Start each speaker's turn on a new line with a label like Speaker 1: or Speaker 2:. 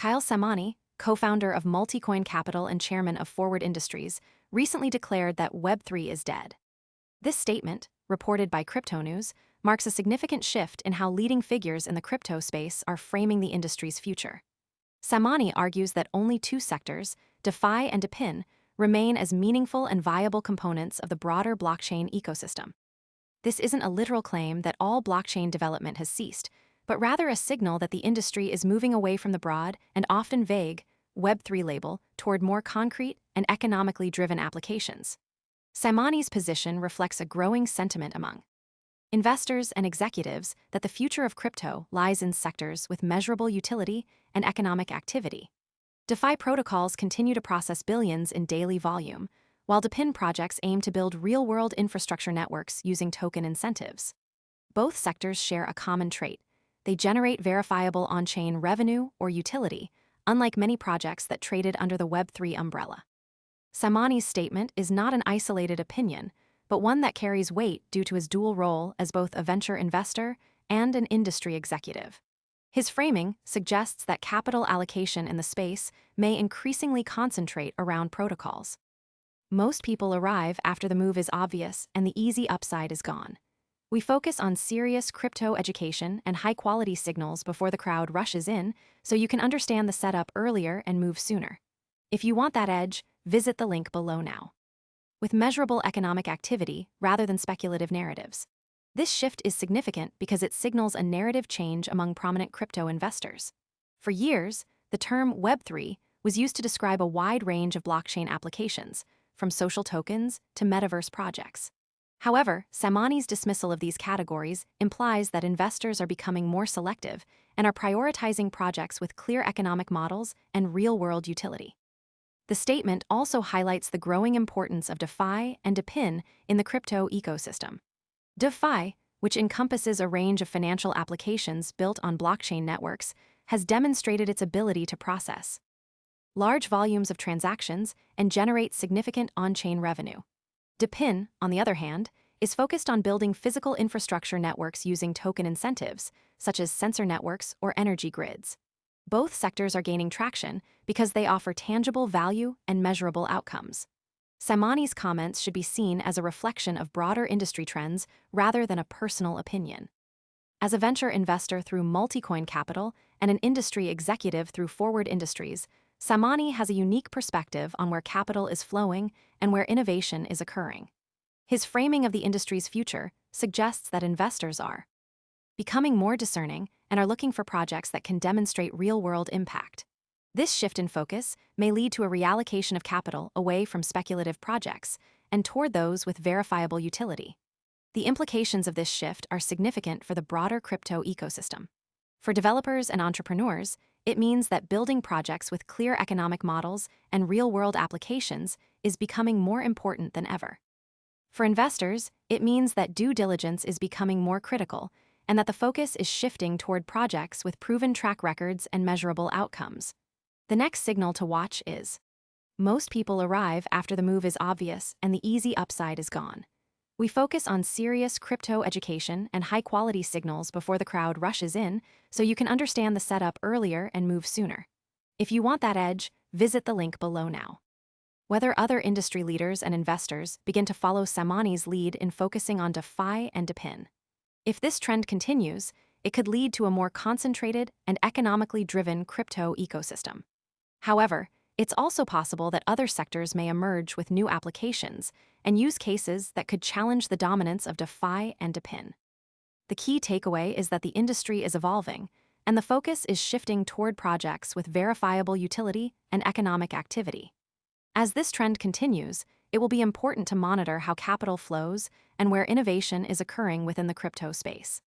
Speaker 1: Kyle Samani, co-founder of Multicoin Capital and chairman of Forward Industries, recently declared that Web3 is dead. This statement, reported by Crypto News, marks a significant shift in how leading figures in the crypto space are framing the industry's future. Samani argues that only two sectors, DeFi and DePIN, remain as meaningful and viable components of the broader blockchain ecosystem. This isn't a literal claim that all blockchain development has ceased, but rather a signal that the industry is moving away from the broad and often vague Web3 label toward more concrete and economically driven applications. Samani's position reflects a growing sentiment among investors and executives that the future of crypto lies in sectors with measurable utility and economic activity. DeFi protocols continue to process billions in daily volume, while DePIN projects aim to build real-world infrastructure networks using token incentives. Both sectors share a common trait. They generate verifiable on-chain revenue or utility, unlike many projects that traded under the Web3 umbrella. Samani's statement is not an isolated opinion, but one that carries weight due to his dual role as both a venture investor and an industry executive. His framing suggests that capital allocation in the space may increasingly concentrate around protocols. Most people arrive after the move is obvious and the easy upside is gone. We focus on serious crypto education and high-quality signals before the crowd rushes in, so you can understand the setup earlier and move sooner. If you want that edge, visit the link below now. With measurable economic activity rather than speculative narratives. This shift is significant because it signals a narrative change among prominent crypto investors. For years, the term Web3 was used to describe a wide range of blockchain applications, from social tokens to metaverse projects. However, Samani's dismissal of these categories implies that investors are becoming more selective and are prioritizing projects with clear economic models and real-world utility. The statement also highlights the growing importance of DeFi and DePIN in the crypto ecosystem. DeFi, which encompasses a range of financial applications built on blockchain networks, has demonstrated its ability to process large volumes of transactions and generate significant on-chain revenue. DePIN, on the other hand, is focused on building physical infrastructure networks using token incentives, such as sensor networks or energy grids. Both sectors are gaining traction because they offer tangible value and measurable outcomes. Samani's comments should be seen as a reflection of broader industry trends rather than a personal opinion. As a venture investor through Multicoin Capital and an industry executive through Forward Industries, Samani has a unique perspective on where capital is flowing and where innovation is occurring. His framing of the industry's future suggests that investors are becoming more discerning and are looking for projects that can demonstrate real-world impact. This shift in focus may lead to a reallocation of capital away from speculative projects and toward those with verifiable utility. The implications of this shift are significant for the broader crypto ecosystem. For developers and entrepreneurs, it means that building projects with clear economic models and real-world applications is becoming more important than ever. For investors, it means that due diligence is becoming more critical and that the focus is shifting toward projects with proven track records and measurable outcomes. The next signal to watch is most people arrive after the move is obvious and the easy upside is gone. We focus on serious crypto education and high-quality signals before the crowd rushes in, so you can understand the setup earlier and move sooner. If you want that edge, visit the link below now. Whether other industry leaders and investors begin to follow Samani's lead in focusing on DeFi and DePIN. If this trend continues, it could lead to a more concentrated and economically driven crypto ecosystem. However, it's also possible that other sectors may emerge with new applications and use cases that could challenge the dominance of DeFi and DePIN. The key takeaway is that the industry is evolving, and the focus is shifting toward projects with verifiable utility and economic activity. As this trend continues, it will be important to monitor how capital flows and where innovation is occurring within the crypto space.